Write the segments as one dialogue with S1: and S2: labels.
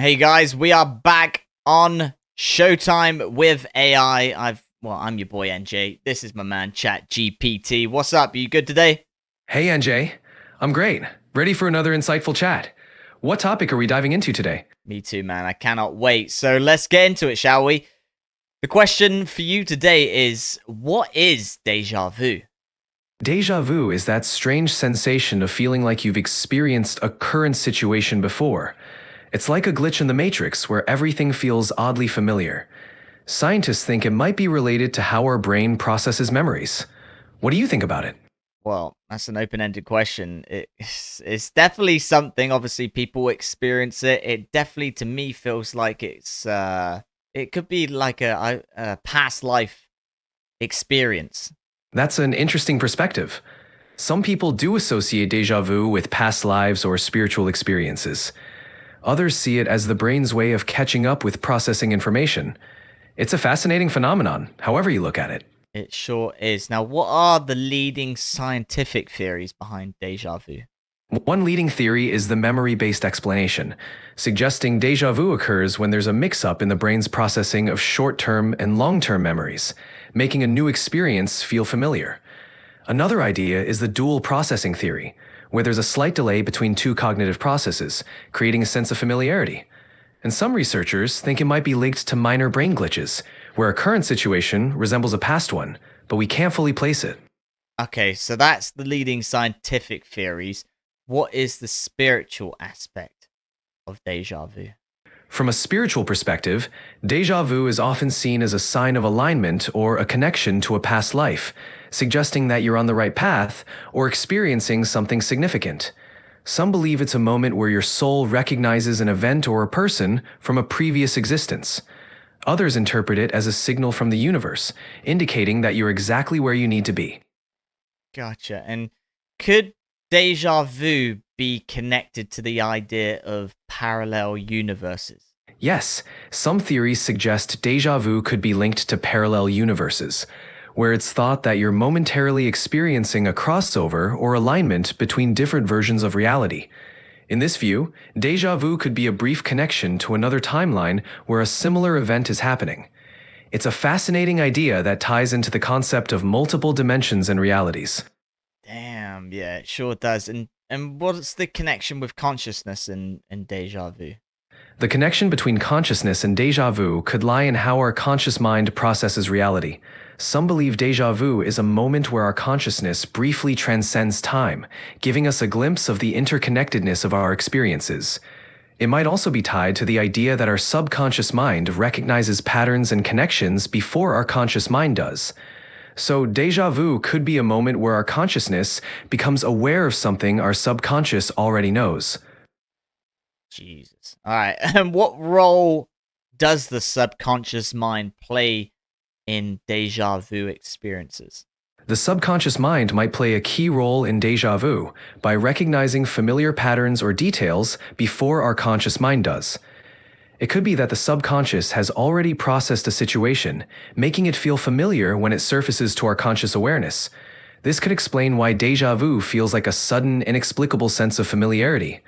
S1: Hey guys, we are back on Showtime with AI. I'm your boy NJ. This is my man ChatGPT. What's up? You good today?
S2: Hey NJ, I'm great. Ready for another insightful chat. What topic are we diving into today?
S1: Me too, man. I cannot wait. So let's get into it, shall we? The question for you today is, what is déjà vu?
S2: Déjà vu is that strange sensation of feeling like you've experienced a current situation before. It's like a glitch in the matrix where everything feels oddly familiar. Scientists think it might be related to how our brain processes memories. What do you think about it?
S1: Well, that's an open-ended question. It's definitely something. Obviously, people experience it. It definitely, to me, feels like it could be like a past life experience.
S2: That's an interesting perspective. Some people do associate déjà vu with past lives or spiritual experiences. Others see it as the brain's way of catching up with processing information. It's a fascinating phenomenon, however you look at it.
S1: It sure is. Now, what are the leading scientific theories behind déjà vu?
S2: One leading theory is the memory-based explanation, suggesting déjà vu occurs when there's a mix-up in the brain's processing of short-term and long-term memories, making a new experience feel familiar. Another idea is the dual processing theory, where there's a slight delay between two cognitive processes, creating a sense of familiarity. And some researchers think it might be linked to minor brain glitches, where a current situation resembles a past one, but we can't fully place it.
S1: Okay, so that's the leading scientific theories. What is the spiritual aspect of déjà vu?
S2: From a spiritual perspective, déjà vu is often seen as a sign of alignment or a connection to a past life, suggesting that you're on the right path or experiencing something significant. Some believe it's a moment where your soul recognizes an event or a person from a previous existence. Others interpret it as a signal from the universe, indicating that you're exactly where you need to be.
S1: Gotcha. And could déjà vu be connected to the idea of parallel universes?
S2: Yes, some theories suggest déjà vu could be linked to parallel universes, where it's thought that you're momentarily experiencing a crossover or alignment between different versions of reality. In this view, déjà vu could be a brief connection to another timeline where a similar event is happening. It's a fascinating idea that ties into the concept of multiple dimensions and realities.
S1: Damn, yeah, it sure does. And what's the connection with consciousness and déjà vu?
S2: The connection between consciousness and déjà vu could lie in how our conscious mind processes reality. Some believe déjà vu is a moment where our consciousness briefly transcends time, giving us a glimpse of the interconnectedness of our experiences. It might also be tied to the idea that our subconscious mind recognizes patterns and connections before our conscious mind does. So, déjà vu could be a moment where our consciousness becomes aware of something our subconscious already knows.
S1: Jesus. All right. And what role does the subconscious mind play in déjà vu experiences?
S2: The subconscious mind might play a key role in déjà vu by recognizing familiar patterns or details before our conscious mind does. It could be that the subconscious has already processed a situation, making it feel familiar when it surfaces to our conscious awareness. This could explain why déjà vu feels like a sudden, inexplicable sense of familiarity.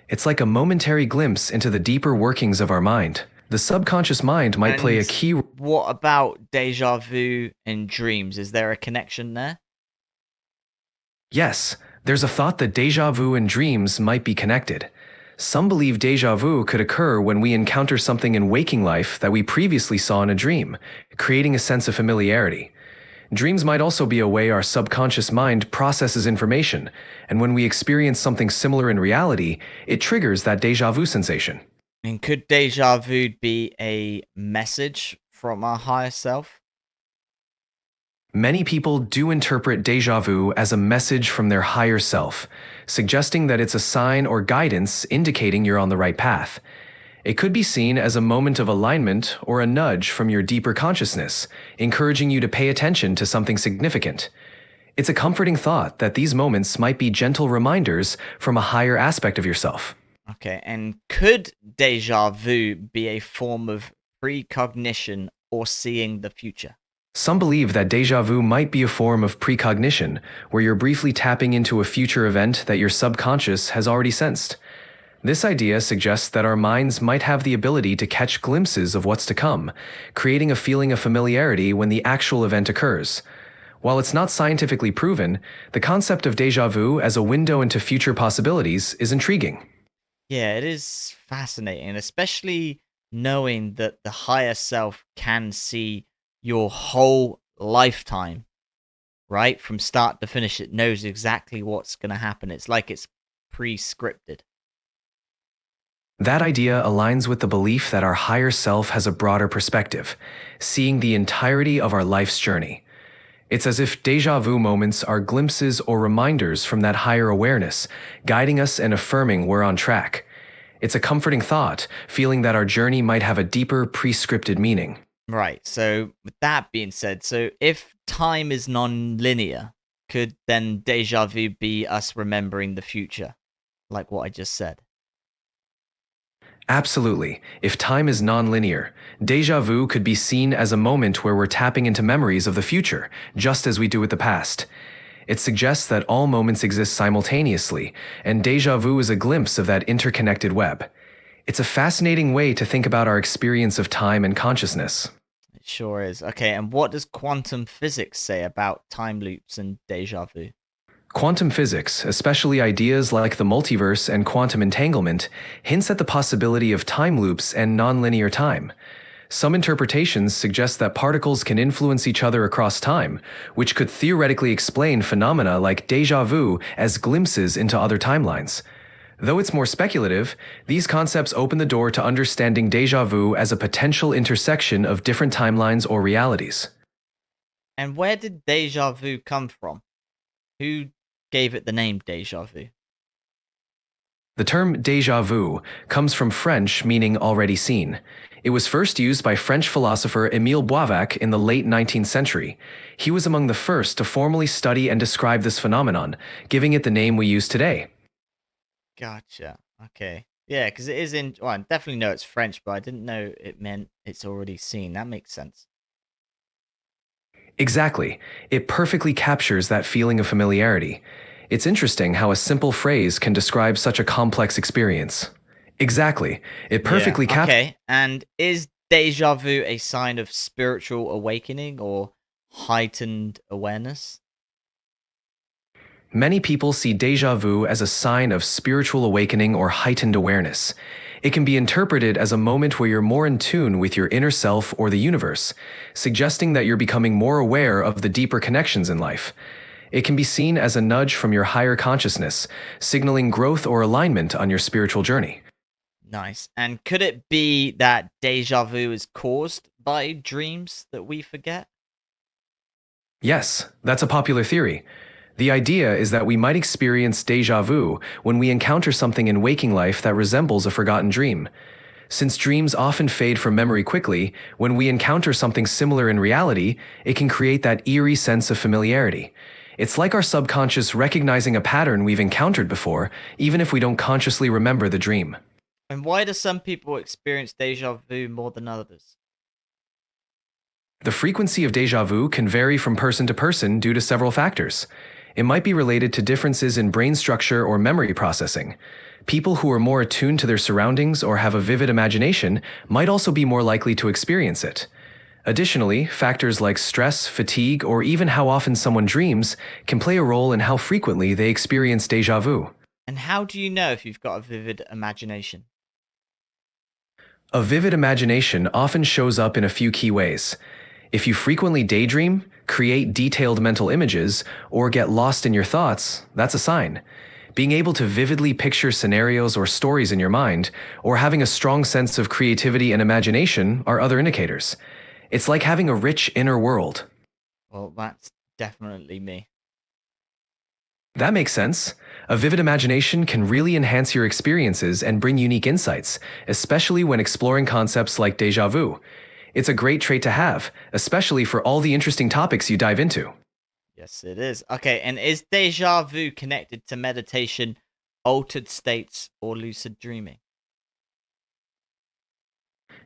S2: It's like a momentary glimpse into the deeper workings of our mind. The subconscious mind might play a
S1: And
S2: key.
S1: what about déjà vu in dreams? Is there a connection there?
S2: Yes, there's a thought that déjà vu and dreams might be connected. Some believe déjà vu could occur when we encounter something in waking life that we previously saw in a dream, creating a sense of familiarity. Dreams might also be a way our subconscious mind processes information, and when we experience something similar in reality, it triggers that déjà vu sensation.
S1: And could déjà vu be a message from our higher self?
S2: Many people do interpret déjà vu as a message from their higher self, suggesting that it's a sign or guidance indicating you're on the right path. It could be seen as a moment of alignment or a nudge from your deeper consciousness, encouraging you to pay attention to something significant. It's a comforting thought that these moments might be gentle reminders from a higher aspect of yourself.
S1: Okay, and could déjà vu be a form of precognition or seeing the future?
S2: Some believe that déjà vu might be a form of precognition, where you're briefly tapping into a future event that your subconscious has already sensed. This idea suggests that our minds might have the ability to catch glimpses of what's to come, creating a feeling of familiarity when the actual event occurs. While it's not scientifically proven, the concept of déjà vu as a window into future possibilities is intriguing.
S1: Yeah, it is fascinating, especially knowing that the higher self can see your whole lifetime, right? From start to finish, it knows exactly what's going to happen. It's like it's pre scripted.
S2: That idea aligns with the belief that our higher self has a broader perspective, seeing the entirety of our life's journey. It's as if déjà vu moments are glimpses or reminders from that higher awareness, guiding us and affirming we're on track. It's a comforting thought, feeling that our journey might have a deeper, pre-scripted meaning.
S1: Right. So, with that being said, so if time is non linear, could then deja vu be us remembering the future, like what I just said?
S2: Absolutely. If time is nonlinear, déjà vu could be seen as a moment where we're tapping into memories of the future, just as we do with the past. It suggests that all moments exist simultaneously, and déjà vu is a glimpse of that interconnected web. It's a fascinating way to think about our experience of time and consciousness.
S1: It sure is. Okay. And what does quantum physics say about time loops and deja vu?
S2: Quantum physics, especially ideas like the multiverse and quantum entanglement, hints at the possibility of time loops and nonlinear time. Some interpretations suggest that particles can influence each other across time, which could theoretically explain phenomena like déjà vu as glimpses into other timelines. Though it's more speculative, these concepts open the door to understanding déjà vu as a potential intersection of different timelines or realities.
S1: And where did deja vu come from? Who gave it the name deja vu?
S2: The term déjà vu comes from French meaning already seen. It was first used by French philosopher Émile Boivac in the late 19th century. He was among the first to formally study and describe this phenomenon, giving it the name we use today.
S1: Gotcha. Okay. Yeah, because it is in. Well, I definitely know it's French, but I didn't know it meant it's already seen. That makes sense.
S2: Exactly. It perfectly captures that feeling of familiarity. It's interesting how a simple phrase can describe such a complex experience. Exactly. It
S1: Yeah.
S2: perfectly captures.
S1: Okay. And is deja vu a sign of spiritual awakening or heightened awareness?
S2: Many people see déjà vu as a sign of spiritual awakening or heightened awareness. It can be interpreted as a moment where you're more in tune with your inner self or the universe, suggesting that you're becoming more aware of the deeper connections in life. It can be seen as a nudge from your higher consciousness, signaling growth or alignment on your spiritual journey.
S1: Nice. And could it be that deja vu is caused by dreams that we forget?
S2: Yes, that's a popular theory. The idea is that we might experience déjà vu when we encounter something in waking life that resembles a forgotten dream. Since dreams often fade from memory quickly, when we encounter something similar in reality, it can create that eerie sense of familiarity. It's like our subconscious recognizing a pattern we've encountered before, even if we don't consciously remember the dream.
S1: And why do some people experience deja vu more than others?
S2: The frequency of déjà vu can vary from person to person due to several factors. It might be related to differences in brain structure or memory processing. People who are more attuned to their surroundings or have a vivid imagination might also be more likely to experience it. Additionally, factors like stress, fatigue, or even how often someone dreams can play a role in how frequently they experience déjà vu.
S1: And how do you know if you've got a vivid imagination?
S2: A vivid imagination often shows up in a few key ways. If you frequently daydream, create detailed mental images, or get lost in your thoughts, that's a sign. Being able to vividly picture scenarios or stories in your mind, or having a strong sense of creativity and imagination are other indicators. It's like having a rich inner world.
S1: Well, that's definitely me.
S2: That makes sense. A vivid imagination can really enhance your experiences and bring unique insights, especially when exploring concepts like déjà vu. It's a great trait to have, especially for all the interesting topics you dive into.
S1: Yes, it is. Okay, and is deja vu connected to meditation, altered states, or lucid dreaming?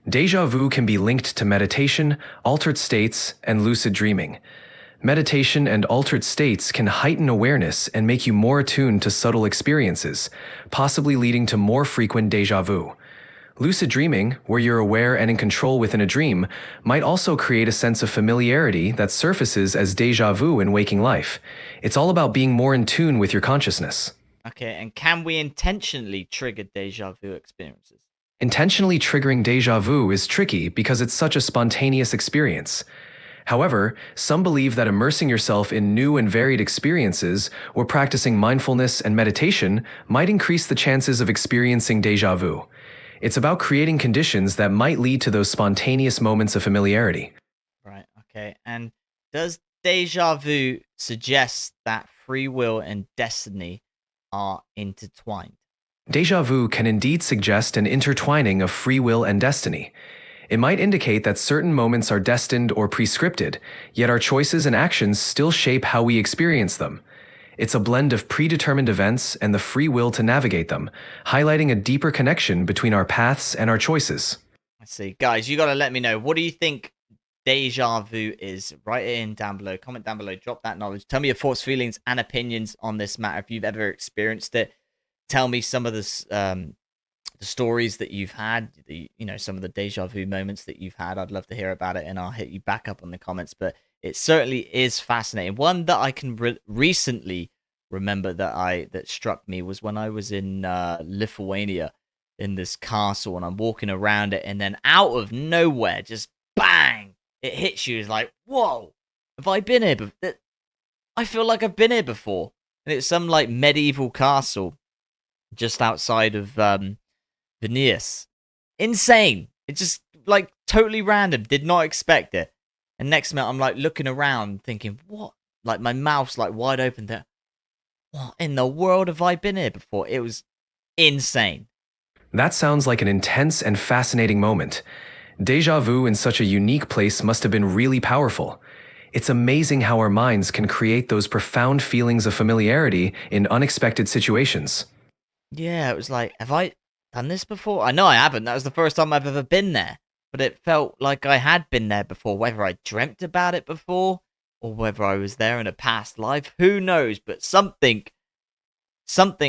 S2: Déjà vu can be linked to meditation, altered states, and lucid dreaming. Meditation and altered states can heighten awareness and make you more attuned to subtle experiences, possibly leading to more frequent déjà vu. Lucid dreaming, where you're aware and in control within a dream, might also create a sense of familiarity that surfaces as déjà vu in waking life. It's all about being more in tune with your consciousness.
S1: Okay, and can we intentionally trigger déjà vu experiences?
S2: Intentionally triggering déjà vu is tricky because it's such a spontaneous experience. However, some believe that immersing yourself in new and varied experiences or practicing mindfulness and meditation might increase the chances of experiencing déjà vu. It's about creating conditions that might lead to those spontaneous moments of familiarity.
S1: Right, okay. And does déjà vu suggest that free will and destiny are intertwined?
S2: Déjà vu can indeed suggest an intertwining of free will and destiny. It might indicate that certain moments are destined or prescripted, yet our choices and actions still shape how we experience them. It's a blend of predetermined events and the free will to navigate them, highlighting a deeper connection between our paths and our choices.
S1: I see. Guys, you got to let me know. What do you think déjà vu is? Write it in down below. Comment down below. Drop that knowledge. Tell me your thoughts, feelings, and opinions on this matter. If you've ever experienced it, tell me some of the stories that you've had, some of the déjà vu moments that you've had. I'd love to hear about it, and I'll hit you back up on the comments. But it certainly is fascinating. One that I can recently remember that struck me was when I was in Lithuania in this castle, and I'm walking around it, and then out of nowhere, just bang, it hits you. It's like, whoa, have I been here? I feel like I've been here before, and it's some like medieval castle just outside of Vilnius. Insane. It just like totally random. Did not expect it. And next minute, I'm like looking around, thinking, what? Like my mouth's like wide open. There. What in the world have I been here before? It was insane.
S2: That sounds like an intense and fascinating moment. Déjà vu in such a unique place must have been really powerful. It's amazing how our minds can create those profound feelings of familiarity in unexpected situations.
S1: Yeah, it was like, have I done this before? I know I haven't. That was the first time I've ever been there. But it felt like I had been there before, whether I dreamt about it before or whether I was there in a past life. Who knows? But something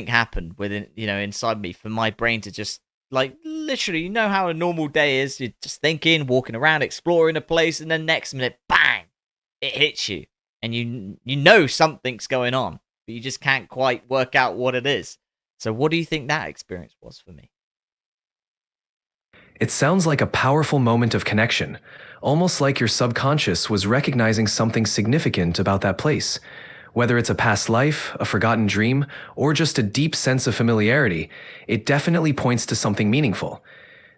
S1: happened within, inside me for my brain to just like literally, how a normal day is. You're just thinking, walking around, exploring a place, and then next minute, bang, it hits you. And you know something's going on, but you just can't quite work out what it is. So what do you think that experience was for me?
S2: It sounds like a powerful moment of connection, almost like your subconscious was recognizing something significant about that place. Whether it's a past life, a forgotten dream, or just a deep sense of familiarity, it definitely points to something meaningful.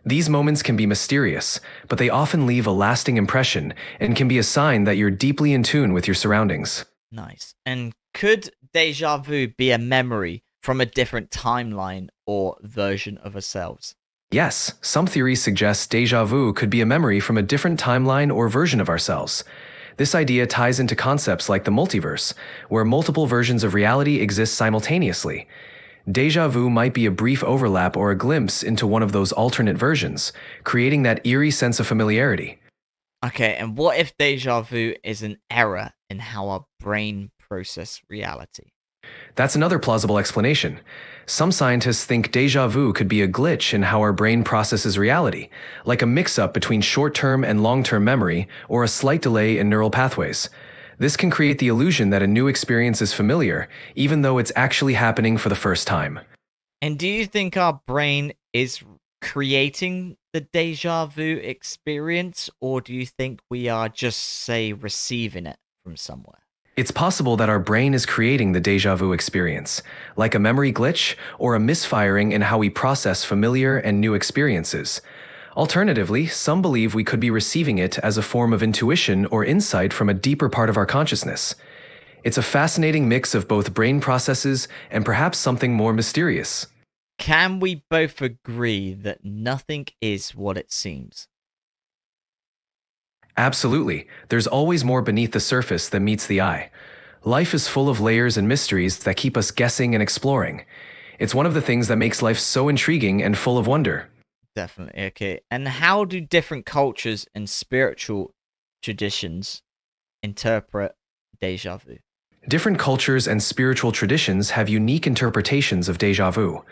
S2: These moments can be mysterious, but they often leave a lasting impression and can be a sign that you're deeply in tune with your surroundings.
S1: Nice. And could deja vu be a memory from a different timeline or version of ourselves?
S2: Yes, some theories suggest déjà vu could be a memory from a different timeline or version of ourselves. This idea ties into concepts like the multiverse, where multiple versions of reality exist simultaneously. Déjà vu might be a brief overlap or a glimpse into one of those alternate versions, creating that eerie sense of familiarity.
S1: Okay, and what if deja vu is an error in how our brain process reality?
S2: That's another plausible explanation. Some scientists think déjà vu could be a glitch in how our brain processes reality, like a mix-up between short-term and long-term memory or a slight delay in neural pathways. This can create the illusion that a new experience is familiar, even though it's actually happening for the first time.
S1: And do you think our brain is creating the deja vu experience, or do you think we are just, say, receiving it from somewhere?
S2: It's possible that our brain is creating the déjà vu experience, like a memory glitch or a misfiring in how we process familiar and new experiences. Alternatively, some believe we could be receiving it as a form of intuition or insight from a deeper part of our consciousness. It's a fascinating mix of both brain processes and perhaps something more mysterious.
S1: Can we both agree that nothing is what it seems?
S2: Absolutely, there's always more beneath the surface than meets the eye. Life is full of layers and mysteries that keep us guessing and exploring. It's one of the things that makes life so intriguing and full of wonder.
S1: Definitely. Okay. And how do different cultures and spiritual traditions interpret Déjà vu.
S2: Different cultures and spiritual traditions have unique interpretations of déjà vu.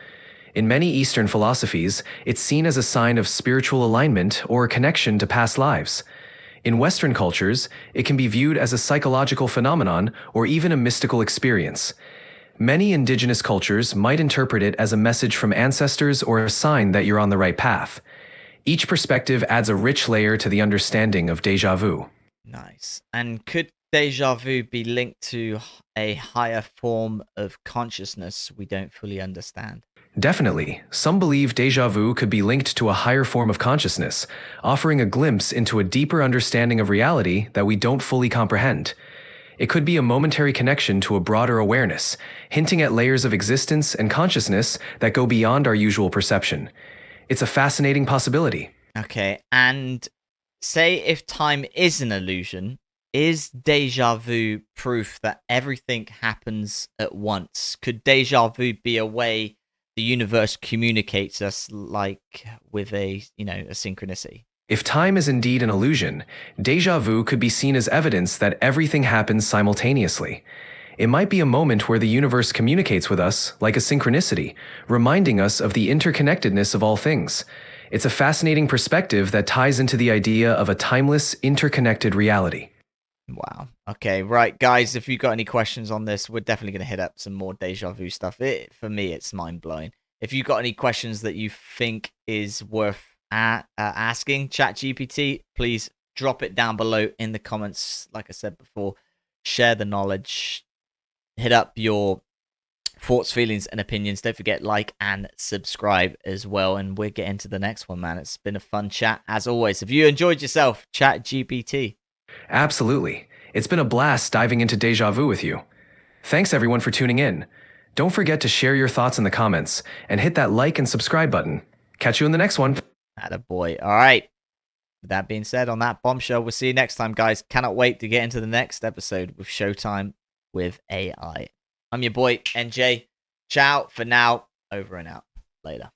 S2: In many Eastern philosophies, it's seen as a sign of spiritual alignment or connection to past lives. In Western cultures, it can be viewed as a psychological phenomenon or even a mystical experience. Many indigenous cultures might interpret it as a message from ancestors or a sign that you're on the right path. Each perspective adds a rich layer to the understanding of déjà vu.
S1: Nice. And could déjà vu be linked to a higher form of consciousness we don't fully understand?
S2: Definitely, some believe déjà vu could be linked to a higher form of consciousness, offering a glimpse into a deeper understanding of reality that we don't fully comprehend. It could be a momentary connection to a broader awareness, hinting at layers of existence and consciousness that go beyond our usual perception. It's a fascinating possibility.
S1: Okay. And say if time is an illusion, is déjà vu proof that everything happens at once? Could déjà vu be a way the universe communicates us, like with a synchronicity?
S2: If time is indeed an illusion, déjà vu could be seen as evidence that everything happens simultaneously. It might be a moment where the universe communicates with us, like a synchronicity, reminding us of the interconnectedness of all things. It's a fascinating perspective that ties into the idea of a timeless, interconnected reality.
S1: Wow. Okay, right, guys. If you've got any questions on this, we're definitely going to hit up some more déjà vu stuff. For me, it's mind blowing. If you've got any questions that you think is worth asking ChatGPT, please drop it down below in the comments. Like I said before, share the knowledge. Hit up your thoughts, feelings, and opinions. Don't forget like and subscribe as well. And we're getting to the next one, man. It's been a fun chat as always. If you enjoyed yourself, ChatGPT.
S2: Absolutely. It's been a blast diving into déjà vu with you. Thanks everyone for tuning in. Don't forget to share your thoughts in the comments and hit that like and subscribe button. Catch you in the next one.
S1: Attaboy. All right. With that being said, on that bombshell, we'll see you next time, guys. Cannot wait to get into the next episode with Showtime with AI. I'm your boy, NJ. Ciao for now. Over and out. Later.